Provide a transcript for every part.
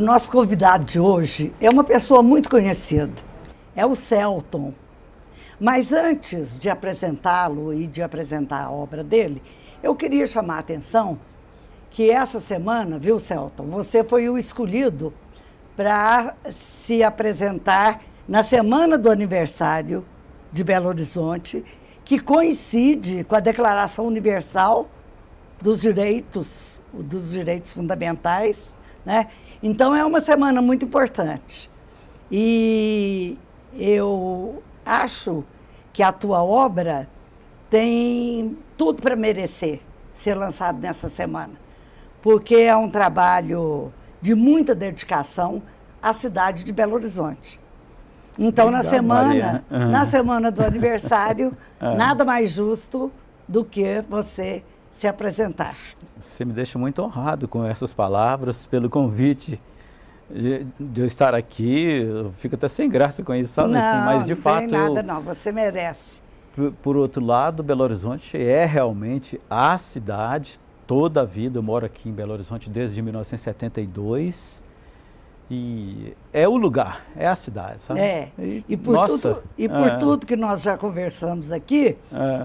nosso convidado de hoje é uma pessoa muito conhecida, é o Celton. Mas antes de apresentá-lo e de apresentar a obra dele, eu queria chamar a atenção que essa semana, viu, Celton, você foi o escolhido para se apresentar na semana do aniversário de Belo Horizonte, que coincide com a Declaração Universal dos Direitos Fundamentais, né? Então é uma semana muito importante. E eu acho que a tua obra tem tudo para merecer ser lançado nessa semana, porque é um trabalho de muita dedicação à cidade de Belo Horizonte. Então, Obrigado, na semana do aniversário, nada mais justo do que você se apresentar. Você me deixa muito honrado com essas palavras, pelo convite de eu estar aqui. Eu fico até sem graça com isso, sabe? Não, Assim, mas de fato não tem nada não, você merece. Por outro lado, Belo Horizonte é realmente a cidade. Toda a vida eu moro aqui em Belo Horizonte desde 1972 e é o lugar, é a cidade, sabe? E por tudo que nós já conversamos aqui,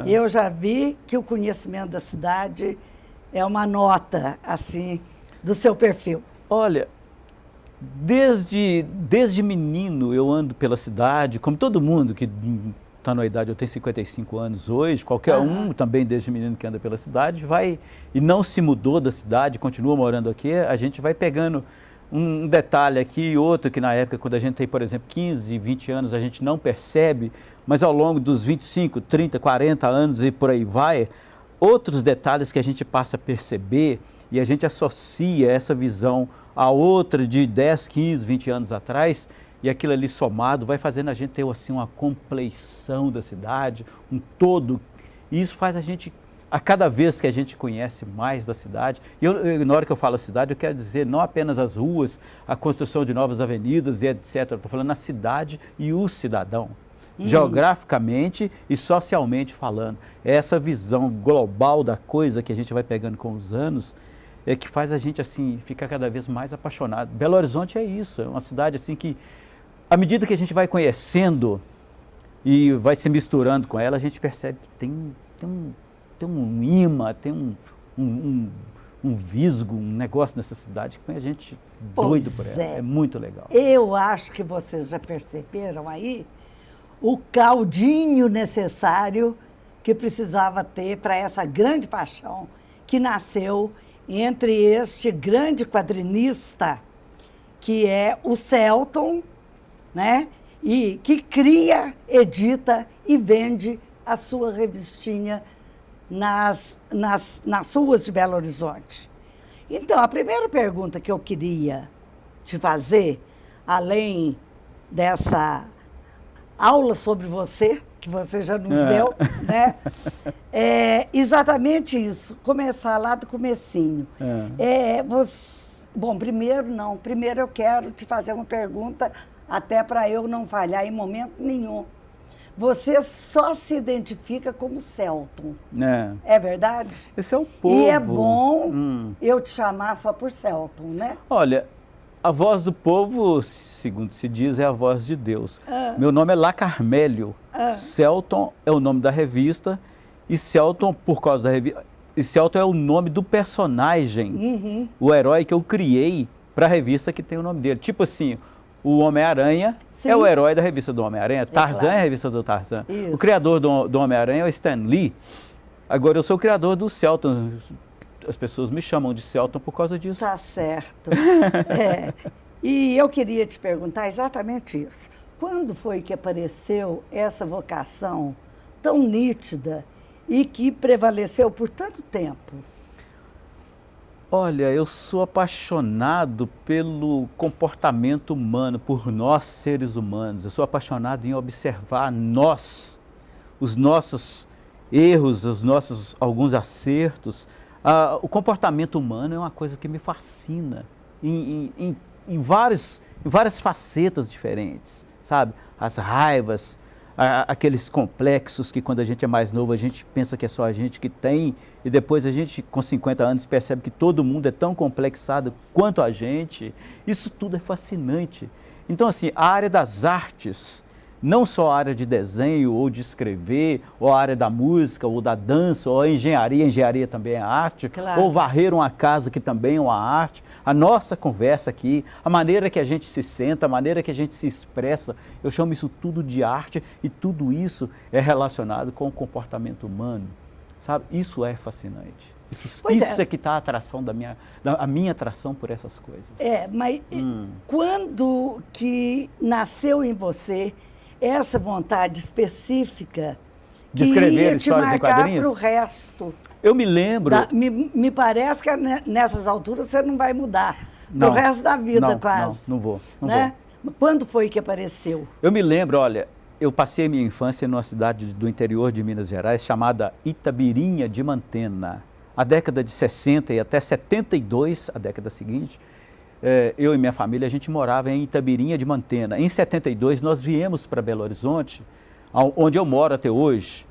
eu já vi que o conhecimento da cidade é uma nota, assim, do seu perfil. Olha, desde menino eu ando pela cidade, como todo mundo que está na idade, eu tenho 55 anos hoje, qualquer um também desde menino que anda pela cidade, vai e não se mudou da cidade, continua morando aqui, a gente vai pegando um detalhe aqui e outro que na época, quando a gente tem, por exemplo, 15, 20 anos, a gente não percebe, mas ao longo dos 25, 30, 40 anos e por aí vai, outros detalhes que a gente passa a perceber e a gente associa essa visão a outra de 10, 15, 20 anos atrás, e aquilo ali somado vai fazendo a gente ter assim, uma compleição da cidade, um todo. E isso faz a gente, a cada vez que a gente conhece mais da cidade, e na hora que eu falo cidade, eu quero dizer não apenas as ruas, a construção de novas avenidas e etc. Estou falando a cidade e o cidadão, geograficamente e socialmente falando. Essa visão global da coisa que a gente vai pegando com os anos, é que faz a gente assim ficar cada vez mais apaixonado. Belo Horizonte é isso, é uma cidade assim que, à medida que a gente vai conhecendo e vai se misturando com ela, a gente percebe que tem um imã, tem um visgo, um negócio nessa cidade que põe a gente doido por ela. É muito legal. Eu acho que vocês já perceberam aí o caldinho necessário que precisava ter para essa grande paixão que nasceu entre este grande quadrinista que é o Celton, né? E que cria, edita e vende a sua revistinha nas ruas de Belo Horizonte. Então, a primeira pergunta que eu queria te fazer, além dessa aula sobre você, que você já nos deu, né? É exatamente isso, começar lá do comecinho. Bom, primeiro eu quero te fazer uma pergunta, até para eu não falhar em momento nenhum. Você só se identifica como Celton. É verdade? Esse é o povo. E é bom eu te chamar só por Celton, né? Olha, a voz do povo, segundo se diz, é a voz de Deus. Meu nome é La Carmélio. Celton é o nome da revista e Celton, por causa da revista, e Celton é o nome do personagem, o herói que eu criei para a revista que tem o nome dele. Tipo assim, o Homem-Aranha é o herói da revista do Homem-Aranha, Tarzan é a revista do Tarzan. O criador do Homem-Aranha é o Stan Lee. Agora eu sou o criador do Celton. As pessoas me chamam de Celton por causa disso. Tá certo. E eu queria te perguntar exatamente isso. Quando foi que apareceu essa vocação tão nítida e que prevaleceu por tanto tempo? Olha, eu sou apaixonado pelo comportamento humano, por nós seres humanos. Eu sou apaixonado em observar nós, os nossos erros, os nossos alguns acertos. O comportamento humano é uma coisa que me fascina em várias facetas diferentes, sabe? As raivas, aqueles complexos que quando a gente é mais novo a gente pensa que é só a gente que tem e depois a gente com 50 anos percebe que todo mundo é tão complexado quanto a gente. Isso tudo é fascinante. Então assim, a área das artes, não só a área de desenho ou de escrever, ou a área da música ou da dança, ou a engenharia também é arte, claro. Ou varrer uma casa que também é uma arte, a nossa conversa aqui, a maneira que a gente se senta, a maneira que a gente se expressa, eu chamo isso tudo de arte e tudo isso é relacionado com o comportamento humano, sabe? Isso é fascinante. Isso é que está a atração a minha atração por essas coisas. Mas quando que nasceu em você essa vontade específica de escrever histórias em quadrinhos? Para o resto. Eu me lembro... Me parece que nessas alturas você não vai mudar. Para o resto da vida, quase. Não vou. Quando foi que apareceu? Eu me lembro, olha, eu passei a minha infância numa cidade do interior de Minas Gerais chamada Itabirinha de Mantena. A década de 60 e até 72, a década seguinte, eu e minha família, a gente morava em Itabirinha de Mantena. Em 72, nós viemos para Belo Horizonte, onde eu moro até hoje.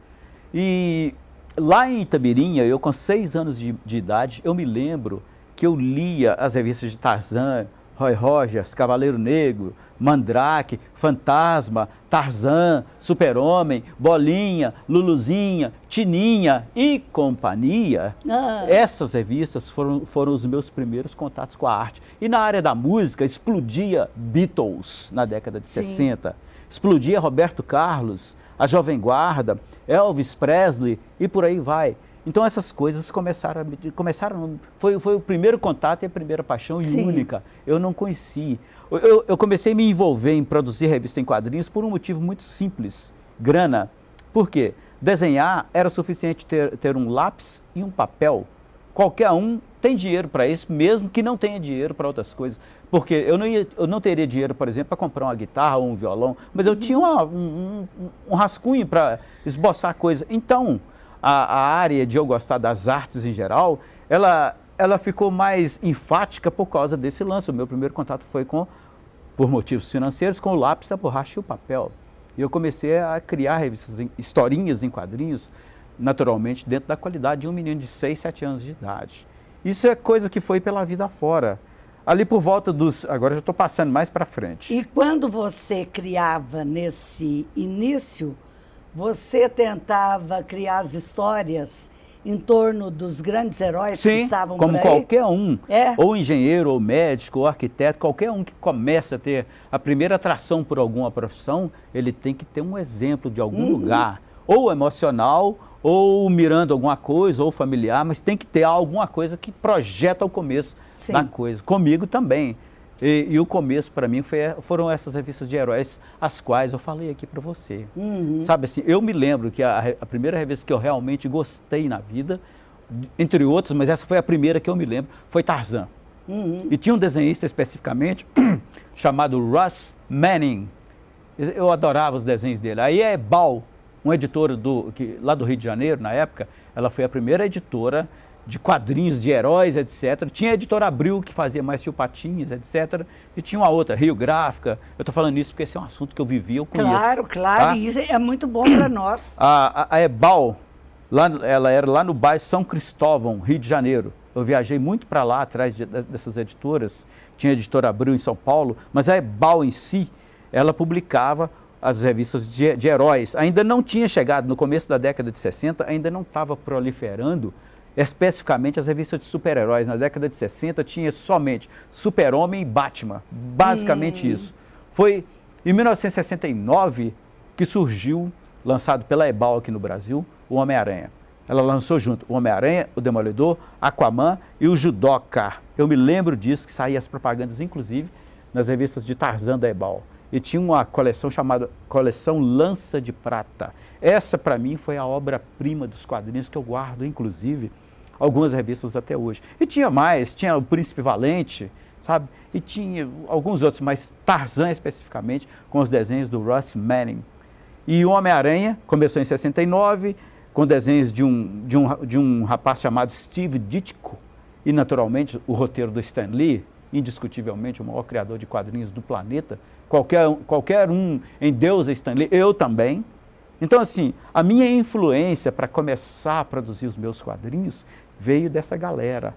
E lá em Itabirinha, eu com 6 anos de idade, eu me lembro que eu lia as revistas de Tarzan, Roy Rogers, Cavaleiro Negro, Mandrake, Fantasma, Tarzan, Super-Homem, Bolinha, Luluzinha, Tininha e companhia. Essas revistas foram os meus primeiros contatos com a arte. E na área da música, explodia Beatles na década de 60, explodia Roberto Carlos, a Jovem Guarda, Elvis Presley e por aí vai. Então essas coisas foi o primeiro contato e a primeira paixão e única. Eu não conheci. Eu comecei a me envolver em produzir revista em quadrinhos por um motivo muito simples, grana. Por quê? Desenhar era suficiente ter um lápis e um papel. Qualquer um tem dinheiro para isso, mesmo que não tenha dinheiro para outras coisas. Porque eu não teria dinheiro, por exemplo, para comprar uma guitarra ou um violão, mas eu tinha um rascunho para esboçar coisa. Então, a área de eu gostar das artes em geral, ela ficou mais enfática por causa desse lance. O meu primeiro contato foi por motivos financeiros, com o lápis, a borracha e o papel. E eu comecei a criar revistas, historinhas em quadrinhos, naturalmente, dentro da qualidade de um menino de 6, 7 anos de idade. Isso é coisa que foi pela vida fora. Ali por volta dos... Agora já estou passando mais para frente. E quando você criava nesse início, você tentava criar as histórias em torno dos grandes heróis que estavam por aí? Sim, como qualquer um, ou engenheiro, ou médico, ou arquiteto, qualquer um que começa a ter a primeira atração por alguma profissão, ele tem que ter um exemplo de algum lugar, ou emocional, ou mirando alguma coisa, ou familiar, mas tem que ter alguma coisa que projeta o começo da coisa. Comigo também. E o começo, para mim, foram essas revistas de heróis, as quais eu falei aqui para você. Sabe assim, eu me lembro que a primeira revista que eu realmente gostei na vida, entre outras, mas essa foi a primeira que eu me lembro, foi Tarzan. E tinha um desenhista especificamente, chamado Russ Manning. Eu adorava os desenhos dele. Aí a Ebal, uma editora lá do Rio de Janeiro, na época, ela foi a primeira editora de quadrinhos, de heróis, etc. Tinha a editora Abril, que fazia mais Tio Patinhas, etc. E tinha uma outra, Rio Gráfica. Eu estou falando isso porque esse é um assunto que eu vivi, eu conheço. Claro, claro, tá? E isso é muito bom para nós. A Ebal, ela era lá no bairro São Cristóvão, Rio de Janeiro. Eu viajei muito para lá, atrás dessas editoras. Tinha a editora Abril em São Paulo, mas a Ebal em si, ela publicava as revistas de heróis. Ainda não tinha chegado, no começo da década de 60, ainda não estava proliferando especificamente as revistas de super-heróis. Na década de 60 tinha somente Super-Homem e Batman, basicamente isso. Foi em 1969 que surgiu, lançado pela Ebal aqui no Brasil, o Homem-Aranha. Ela lançou junto o Homem-Aranha, o Demolidor, Aquaman e o Judoka. Eu me lembro disso, que saía as propagandas, inclusive, nas revistas de Tarzan da Ebal. E tinha uma coleção chamada Coleção Lança de Prata. Essa, para mim, foi a obra-prima dos quadrinhos que eu guardo, inclusive, algumas revistas até hoje. E tinha mais, tinha o Príncipe Valente, sabe? E tinha alguns outros, mas Tarzan especificamente, com os desenhos do Russ Manning. E o Homem-Aranha começou em 69, com desenhos de um rapaz chamado Steve Ditko, e naturalmente o roteiro do Stan Lee, indiscutivelmente o maior criador de quadrinhos do planeta. Qualquer um em Deus é Stan Lee, eu também, Então, assim, a minha influência para começar a produzir os meus quadrinhos veio dessa galera,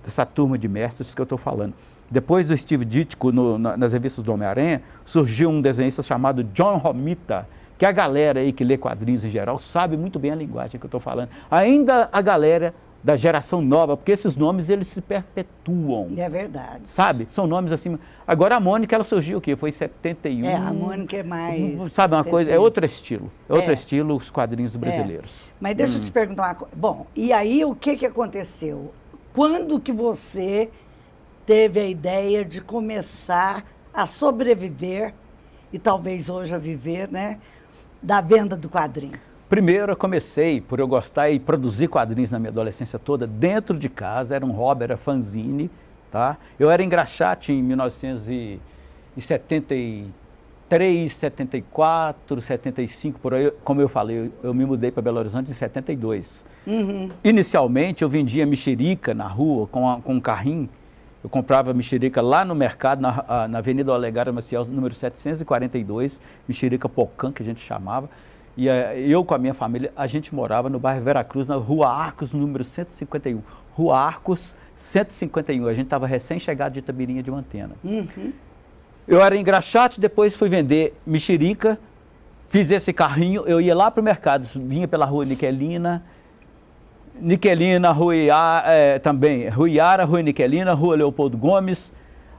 dessa turma de mestres que eu estou falando. Depois do Steve Ditko, nas revistas do Homem-Aranha, surgiu um desenhista chamado John Romita, que a galera aí que lê quadrinhos em geral sabe muito bem a linguagem que eu estou falando. Ainda a galera da geração nova, porque esses nomes eles se perpetuam. É verdade. Sabe? São nomes assim. Agora a Mônica, ela surgiu o quê? Foi em 71. É, a Mônica é mais... Sabe uma coisa? É outro estilo. É outro estilo os quadrinhos brasileiros. Mas deixa eu te perguntar uma coisa. Bom, e aí o que aconteceu? Quando que você teve a ideia de começar a sobreviver, e talvez hoje a viver, né, da venda do quadrinho? Primeiro eu comecei, por eu gostar e produzir quadrinhos na minha adolescência toda, dentro de casa, era um hobby, era fanzine, tá? Eu era engraxate em 1973, 74, 75, por aí, como eu falei, eu me mudei para Belo Horizonte em 72. Inicialmente eu vendia mexerica na rua com um carrinho, eu comprava mexerica lá no mercado, na Avenida Olegário Maciel, número 742, mexerica pocã, que a gente chamava. E eu com a minha família, a gente morava no bairro Veracruz, na Rua Arcos, número 151. Rua Arcos, 151. A gente estava recém-chegado de Itabirinha de Mantena. Eu era engraxate, depois fui vender mexerica, fiz esse carrinho, eu ia lá para o mercado, vinha pela Rua Niquelina, Rua Iara, Rua Niquelina, Rua Leopoldo Gomes,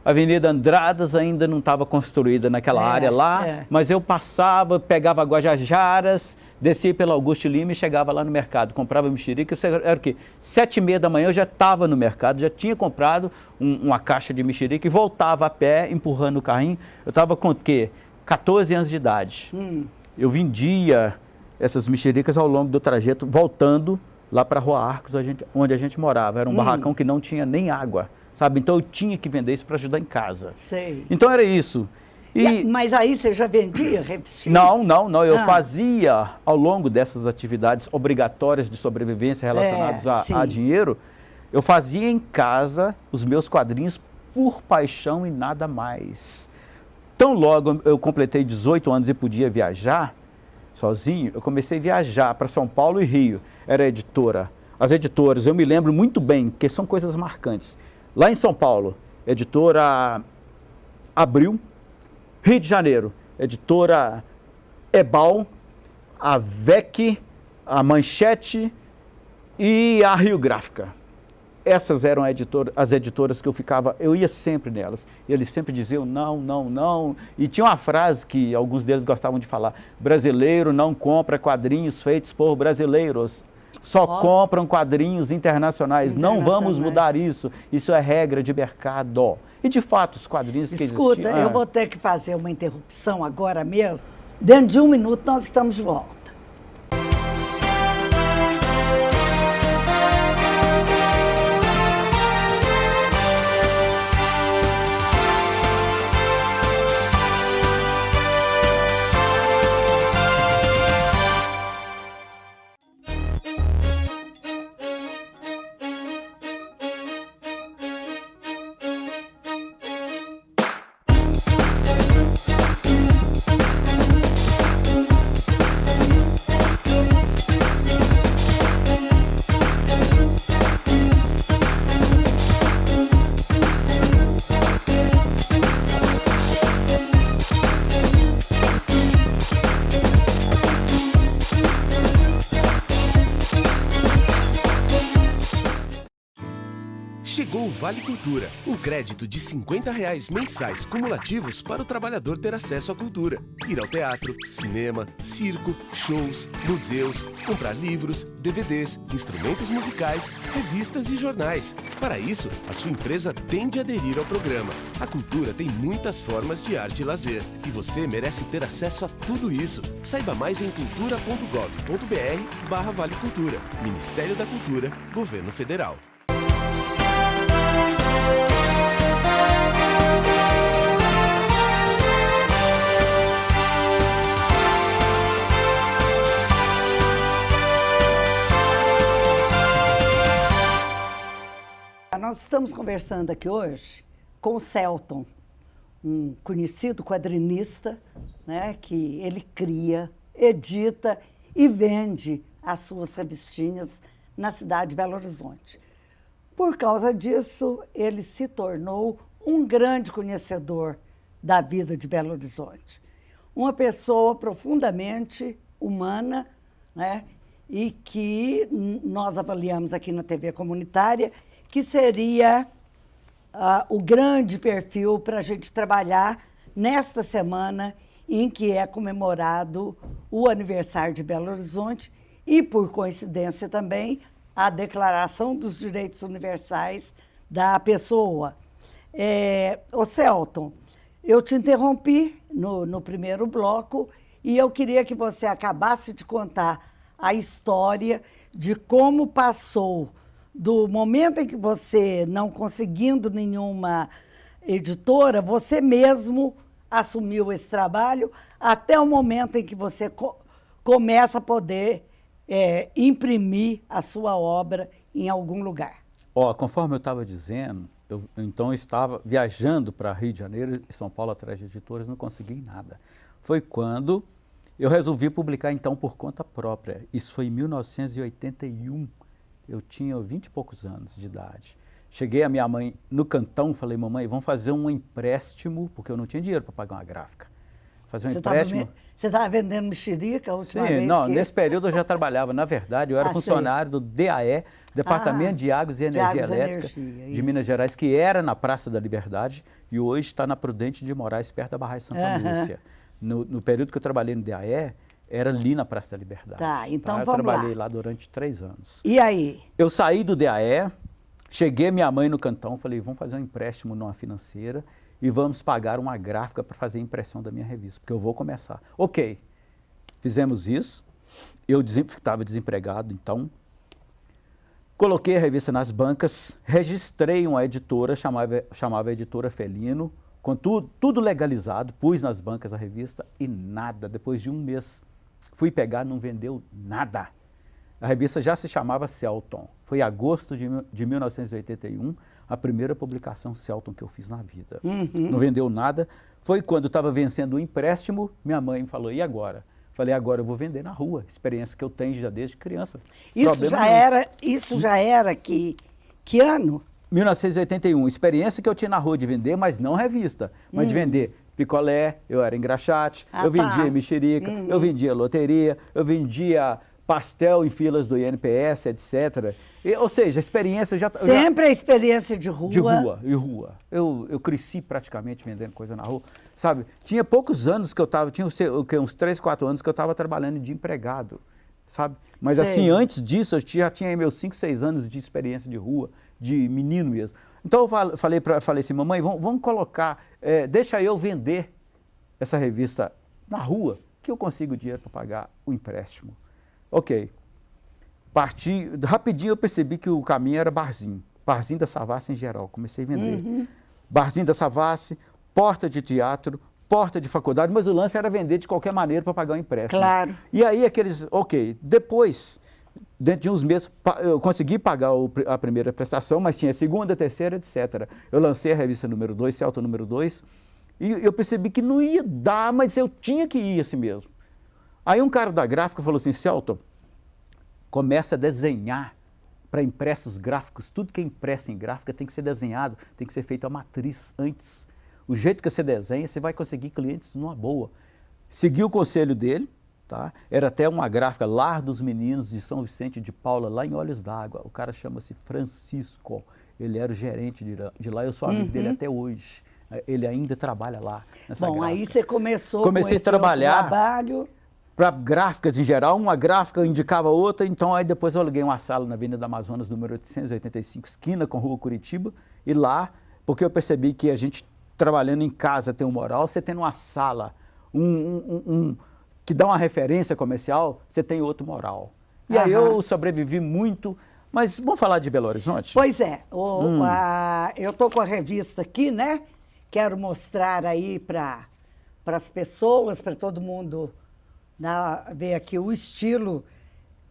Avenida Andradas ainda não estava construída naquela área lá, mas eu passava, pegava Guajajaras, descia pela Augusto Lima e chegava lá no mercado, comprava mexerica, era o quê? 7h30 da manhã eu já estava no mercado, já tinha comprado uma caixa de mexerica e voltava a pé, empurrando o carrinho. Eu estava com o quê? 14 anos de idade. Eu vendia essas mexericas ao longo do trajeto, voltando lá para a Rua Arcos, onde a gente morava. Era um barracão que não tinha nem água. Sabe? Então eu tinha que vender isso para ajudar em casa. Sei. Então era isso. Mas aí você já vendia revistinha? Não. Eu fazia, ao longo dessas atividades obrigatórias de sobrevivência relacionadas a dinheiro, eu fazia em casa os meus quadrinhos por paixão e nada mais. Tão logo eu completei 18 anos e podia viajar sozinho, eu comecei a viajar para São Paulo e Rio. Era editora. As editoras, eu me lembro muito bem, porque são coisas marcantes. Lá em São Paulo, editora Abril, Rio de Janeiro, editora Ebal, a VEC, a Manchete e a Rio Gráfica. Essas eram as editoras que eu ia sempre nelas. E eles sempre diziam não. E tinha uma frase que alguns deles gostavam de falar: brasileiro não compra quadrinhos feitos por brasileiros. Só compram quadrinhos internacionais. Não vamos mudar isso. Isso é regra de mercado. E, de fato, os quadrinhos que existiam... Escuta, eu vou ter que fazer uma interrupção agora mesmo. Dentro de 1 minuto nós estamos de volta. Chegou o Vale Cultura, um crédito de R$50 mensais cumulativos para o trabalhador ter acesso à cultura. Ir ao teatro, cinema, circo, shows, museus, comprar livros, DVDs, instrumentos musicais, revistas e jornais. Para isso, a sua empresa tem de aderir ao programa. A cultura tem muitas formas de arte e lazer, e você merece ter acesso a tudo isso. Saiba mais em cultura.gov.br/Vale Cultura. Ministério da Cultura, Governo Federal. Nós estamos conversando aqui hoje com o Celton, um conhecido quadrinista, né, que ele cria edita e vende as suas revistinhas na cidade de Belo Horizonte. Por causa disso, ele se tornou um grande conhecedor da vida de Belo Horizonte. Uma pessoa profundamente humana, né? E que nós avaliamos aqui na TV comunitária, que seria o grande perfil para a gente trabalhar nesta semana em que é comemorado o aniversário de Belo Horizonte e, por coincidência também, a Declaração dos Direitos Universais da Pessoa. Ô Celton, eu te interrompi no primeiro bloco e eu queria que você acabasse de contar a história de como passou do momento em que você, não conseguindo nenhuma editora, você mesmo assumiu esse trabalho, até o momento em que você começa a poder imprimir a sua obra em algum lugar. Conforme eu estava dizendo, eu estava viajando para Rio de Janeiro e São Paulo atrás de editoras, não consegui nada. Foi quando eu resolvi publicar, então, por conta própria. Isso foi em 1981. Eu tinha 20 e poucos anos de idade. Cheguei a minha mãe no Cantão, falei, mamãe, vamos fazer um empréstimo, porque eu não tinha dinheiro para pagar uma gráfica. Fazer um empréstimo. Você estava vendendo mexerica a última vez? Sim, não, nesse período eu já trabalhava. Na verdade, eu era funcionário do DAE, Departamento de Águas e Energia Elétrica de Minas Gerais, que era na Praça da Liberdade e hoje está na Prudente de Moraes, perto da Barragem Santa Lúcia. No período que eu trabalhei no DAE, era ali na Praça da Liberdade. Tá, então Eu vamos trabalhei lá durante 3 anos. E aí? Eu saí do DAE, cheguei minha mãe no Cantão, falei, vamos fazer um empréstimo numa financeira e vamos pagar uma gráfica para fazer a impressão da minha revista, porque eu vou começar. Ok, fizemos isso, eu estava desempregado, então coloquei a revista nas bancas, registrei uma editora, chamava Editora Felino, com tudo legalizado, pus nas bancas a revista e nada, depois de um mês, fui pegar, não vendeu nada. A revista já se chamava Celton, foi em agosto de 1981, a primeira publicação Celton que eu fiz na vida. Não vendeu nada, foi quando eu estava vencendo o empréstimo, minha mãe falou, e agora? Falei, agora eu vou vender na rua, experiência que eu tenho já desde criança. Isso já era que ano? 1981, experiência que eu tinha na rua de vender, mas não revista, mas de vender picolé, eu era engraxate, eu vendia mexerica, eu vendia loteria, eu vendia pastel em filas do INPS, etc. Ou seja, a experiência Sempre a experiência de rua. De rua. Eu cresci praticamente vendendo coisa na rua, sabe? Tinha poucos anos que eu estava, tinha uns 3, 4 anos que eu estava trabalhando de empregado, sabe? Mas assim, antes disso, eu já tinha meus 5, 6 anos de experiência de rua, de menino mesmo. Então eu falei assim, mamãe, vamos colocar, deixa eu vender essa revista na rua, que eu consigo dinheiro para pagar o empréstimo. Ok. Rapidinho eu percebi que o caminho era Barzinho da Savassi em geral, comecei a vender. Barzinho da Savassi, porta de teatro, porta de faculdade, mas o lance era vender de qualquer maneira para pagar o empréstimo. Claro. E aí depois, dentro de uns meses, eu consegui pagar a primeira prestação, mas tinha a segunda, terceira, etc. Eu lancei a revista número 2, Celton número 2, e eu percebi que não ia dar, mas eu tinha que ir assim mesmo. Aí um cara da gráfica falou assim, Celton, começa a desenhar para impressos gráficos, tudo que é impresso em gráfica tem que ser desenhado, tem que ser feito a matriz antes. O jeito que você desenha, você vai conseguir clientes numa boa. Segui o conselho dele, tá? Era até uma gráfica, Lar dos Meninos de São Vicente de Paula, lá em Olhos d'Água. O cara chama-se Francisco, ele era o gerente de lá, eu sou amigo dele até hoje. Ele ainda trabalha lá nessa gráfica. Aí você começou Comecei a trabalhar trabalho para gráficas em geral, uma gráfica indicava outra, então aí depois eu aluguei uma sala na Avenida Amazonas, número 885, esquina com Rua Curitiba, e lá, porque eu percebi que a gente trabalhando em casa tem um moral, você tendo uma sala, que dá uma referência comercial, você tem outro moral. E aí eu sobrevivi muito, mas vamos falar de Belo Horizonte? Pois é, eu estou com a revista aqui, né? Quero mostrar aí para as pessoas, para todo mundo ver aqui o estilo.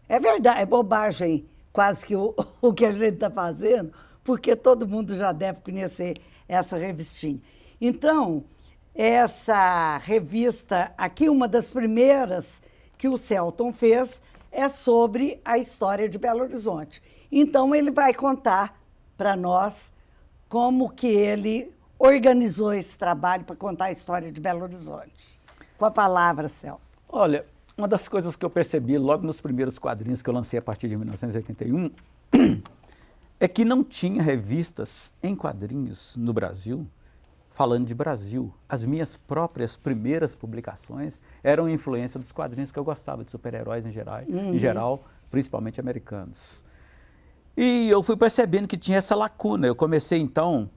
É verdade, é bobagem quase que o que a gente está fazendo, porque todo mundo já deve conhecer essa revistinha. Então, essa revista aqui, uma das primeiras que o Celton fez é sobre a história de Belo Horizonte. Então, ele vai contar para nós como que ele organizou esse trabalho para contar a história de Belo Horizonte. Com a palavra, Celton. Olha, uma das coisas que eu percebi logo nos primeiros quadrinhos que eu lancei a partir de 1981 é que não tinha revistas em quadrinhos no Brasil falando de Brasil. As minhas próprias primeiras publicações eram influência dos quadrinhos que eu gostava, de super-heróis em geral, principalmente americanos. E eu fui percebendo que tinha essa lacuna. Eu comecei então,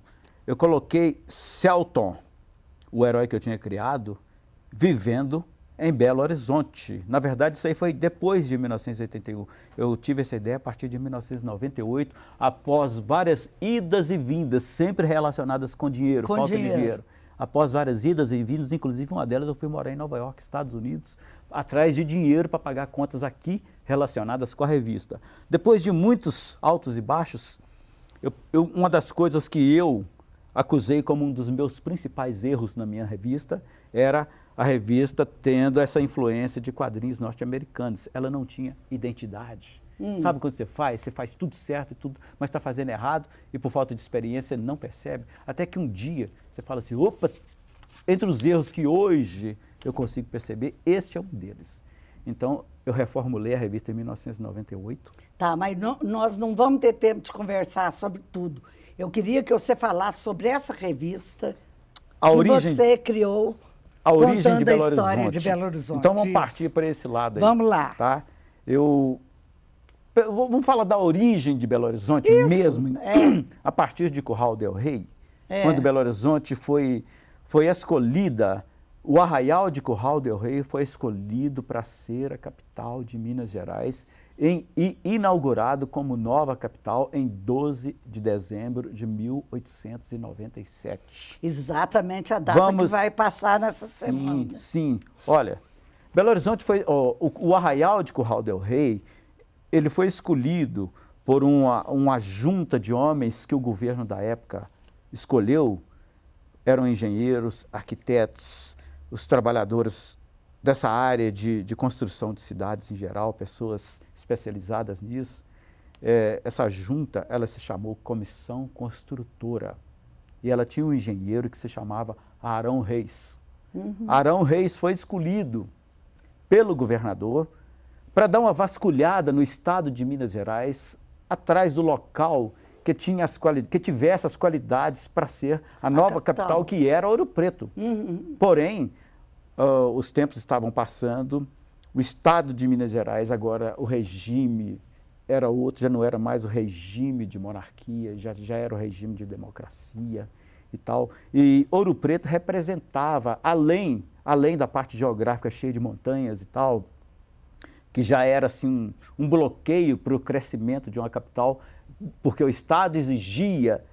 eu coloquei Celton, o herói que eu tinha criado, vivendo em Belo Horizonte. Na verdade, isso aí foi depois de 1981. Eu tive essa ideia a partir de 1998, após várias idas e vindas, sempre relacionadas com dinheiro, falta de dinheiro. Após várias idas e vindas, inclusive uma delas eu fui morar em Nova York, Estados Unidos, atrás de dinheiro para pagar contas aqui relacionadas com a revista. Depois de muitos altos e baixos, uma das coisas que eu acusei como um dos meus principais erros na minha revista era a revista tendo essa influência de quadrinhos norte-americanos. Ela não tinha identidade. Sabe quando você faz tudo certo, tudo, mas está fazendo errado e por falta de experiência não percebe? Até que um dia você fala assim, opa, entre os erros que hoje eu consigo perceber, este é um deles. Então, eu reformulei a revista em 1998. Tá, mas nós não vamos ter tempo de conversar sobre tudo. Eu queria que você falasse sobre essa revista que você criou, a origem de Belo história Horizonte. De Belo Horizonte. Então, vamos partir para esse lado aí. Vamos lá. Tá? Vamos falar da origem de Belo Horizonte mesmo, a partir de Curral del Rey, quando Belo Horizonte foi escolhida, o Arraial de Curral del Rey foi escolhido para ser a capital de Minas Gerais e inaugurado como nova capital em 12 de dezembro de 1897. Exatamente a data que vai passar nessa semana. Sim, olha, Belo Horizonte foi, o Arraial de Curral del Rey, ele foi escolhido por uma junta de homens que o governo da época escolheu, eram engenheiros, arquitetos, os trabalhadores dessa área de construção de cidades em geral, pessoas especializadas nisso. Essa junta, ela se chamou Comissão Construtora e ela tinha um engenheiro que se chamava Arão Reis. Arão Reis foi escolhido pelo governador para dar uma vasculhada no estado de Minas Gerais, atrás do local que tivesse as qualidades para ser a nova capital que era Ouro Preto. Porém, os tempos estavam passando, o estado de Minas Gerais, agora o regime era outro, já não era mais o regime de monarquia, já era o regime de democracia e tal. E Ouro Preto representava, além da parte geográfica cheia de montanhas e tal, que já era assim um bloqueio para o crescimento de uma capital, porque o Estado exigia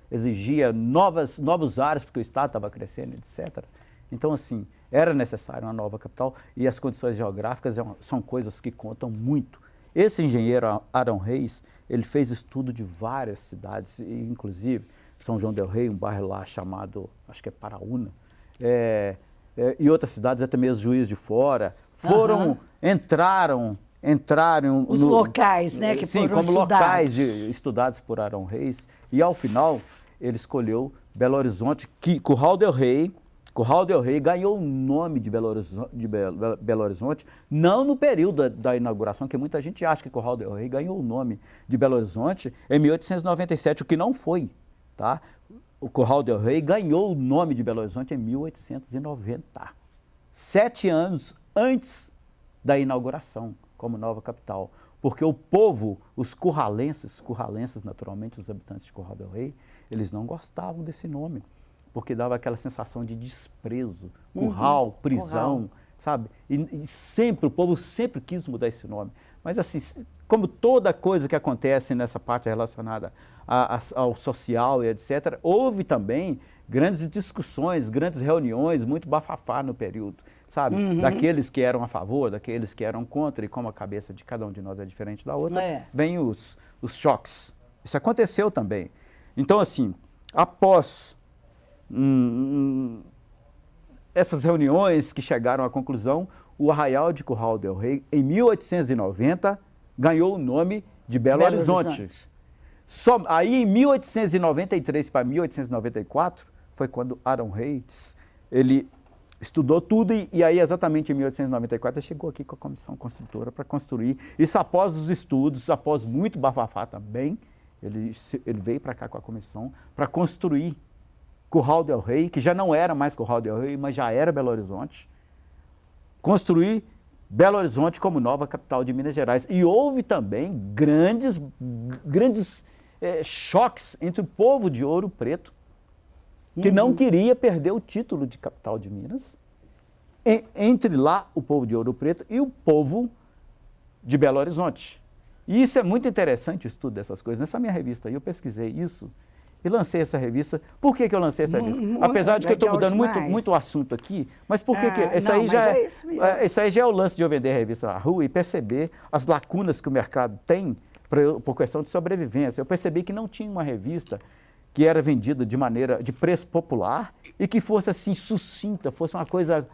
novos ares, porque o Estado estava crescendo, etc. Então, assim, era necessário uma nova capital e as condições geográficas são coisas que contam muito. Esse engenheiro Arão Reis, ele fez estudo de várias cidades, inclusive São João del Rei, um bairro lá chamado, acho que é Paraúna, e outras cidades, até mesmo Juiz de Fora, entraram os locais, né, que sim, foram como locais estudados por Arão Reis, e ao final ele escolheu Belo Horizonte, que Curral del Rey ganhou o nome de Belo Horizonte, não no período da inauguração, que muita gente acha que Curral del Rey ganhou o nome de Belo Horizonte em 1897, o que não foi, tá? O Curral del Rey ganhou o nome de Belo Horizonte em 1890, 7 anos antes da inauguração como nova capital, porque o povo, os curralenses naturalmente, os habitantes de Curral del Rey, eles não gostavam desse nome, porque dava aquela sensação de desprezo, curral, prisão, sabe? E sempre, o povo sempre quis mudar esse nome. Mas assim, como toda coisa que acontece nessa parte relacionada ao social e etc., houve também grandes discussões, grandes reuniões, muito bafafá no período, sabe? Daqueles que eram a favor, daqueles que eram contra, e como a cabeça de cada um de nós é diferente da outra, vem os choques. Isso aconteceu também. Então, assim, após essas reuniões que chegaram à conclusão, o Arraial de Curral del Rei, em 1890, ganhou o nome de Belo Horizonte. Aí, em 1893 para 1894, foi quando Arão Reis, ele estudou tudo e aí, exatamente em 1894, ele chegou aqui com a comissão construtora para construir. Isso após os estudos, após muito bafafá também, ele veio para cá com a comissão para construir Curral del Rei, que já não era mais Curral del Rei, mas já era Belo Horizonte. Construir Belo Horizonte como nova capital de Minas Gerais. E houve também grandes choques entre o povo de Ouro Preto, que não queria perder o título de capital de Minas, entre lá o povo de Ouro Preto e o povo de Belo Horizonte. E isso é muito interessante, o estudo dessas coisas. Nessa minha revista aí, eu pesquisei isso e lancei essa revista. Por que eu lancei essa revista? Apesar de que eu estou mudando muito o assunto aqui, mas por que isso aí já é o lance de eu vender a revista na rua e perceber as lacunas que o mercado tem por questão de sobrevivência. Eu percebi que não tinha uma revista que era vendida de preço popular e que fosse assim sucinta, fosse uma coisa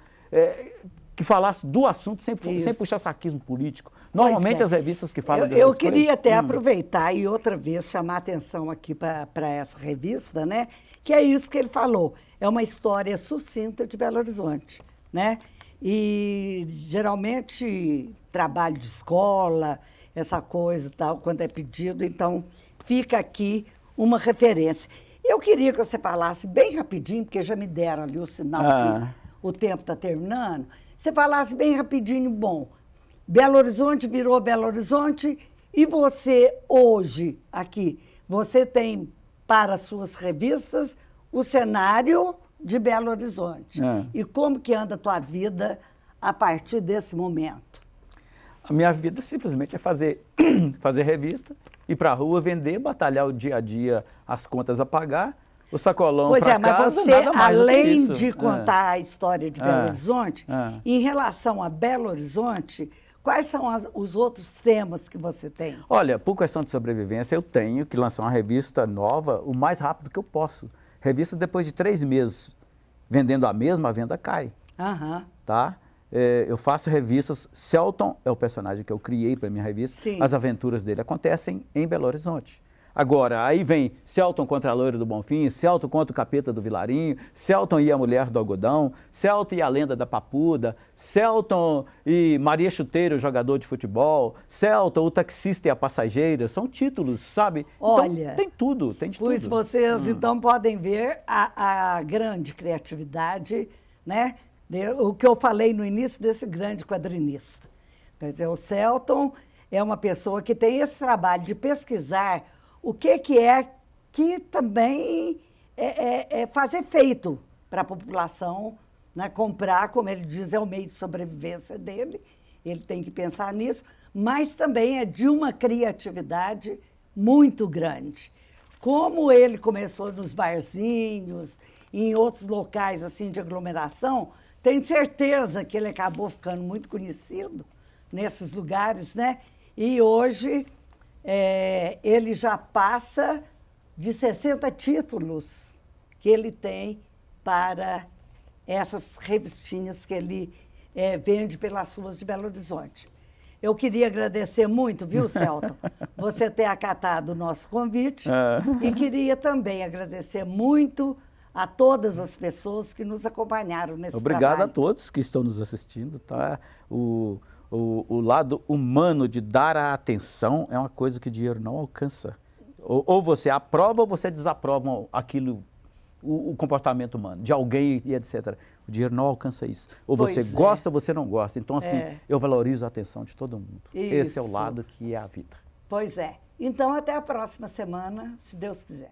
que falasse do assunto sem puxar saquismo político. Normalmente as revistas que falam eu queria até aproveitar e outra vez chamar a atenção aqui para essa revista, né? Que é isso que ele falou. É uma história sucinta de Belo Horizonte, né? E geralmente trabalho de escola, essa coisa e tal, quando é pedido, então fica aqui uma referência. Eu queria que você falasse bem rapidinho, porque já me deram ali o sinal que o tempo está terminando. Você falasse bem rapidinho, bom, Belo Horizonte virou Belo Horizonte e você hoje aqui, você tem para as suas revistas o cenário de Belo Horizonte. E como que anda a tua vida a partir desse momento? A minha vida simplesmente é fazer revista, ir para a rua, vender, batalhar o dia a dia, as contas a pagar, o sacolão para casa, mas você, nada mais além de contar a história de Belo Horizonte, em relação a Belo Horizonte, quais são os outros temas que você tem? Olha, por questão de sobrevivência, eu tenho que lançar uma revista nova o mais rápido que eu posso. Revista, depois de 3 meses vendendo a mesma, a venda cai. Tá? Eu faço revistas. Celton é o personagem que eu criei para minha revista. Sim. As aventuras dele acontecem em Belo Horizonte. Agora, aí vem Celton contra a Loira do Bonfim, Celton contra o Capeta do Vilarinho, Celton e a Mulher do Algodão, Celton e a Lenda da Papuda, Celton e Maria Chuteira, o jogador de futebol, Celton, o taxista e a passageira, são títulos, sabe? Olha, então, tem tudo, tem de tudo. Pois vocês, então, podem ver a grande criatividade, né? O que eu falei no início desse grande quadrinista. Quer dizer, o Celton é uma pessoa que tem esse trabalho de pesquisar o que também é fazer feito para a população, né, comprar, como ele diz, é o meio de sobrevivência dele, ele tem que pensar nisso, mas também é de uma criatividade muito grande. Como ele começou nos barzinhos, em outros locais assim de aglomeração, tenho certeza que ele acabou ficando muito conhecido nesses lugares, né? E hoje ele já passa de 60 títulos que ele tem para essas revistinhas que ele vende pelas ruas de Belo Horizonte. Eu queria agradecer muito, viu, Celton, você ter acatado o nosso convite e queria também agradecer muito a todas as pessoas que nos acompanharam nesse trabalho. Obrigado a todos que estão nos assistindo, tá? O lado humano de dar a atenção é uma coisa que o dinheiro não alcança. Ou você aprova ou você desaprova aquilo, o comportamento humano de alguém e etc. O dinheiro não alcança isso. Ou você gosta ou você não gosta. Então, assim, eu valorizo a atenção de todo mundo. Isso. Esse é o lado que é a vida. Pois é. Então, até a próxima semana, se Deus quiser.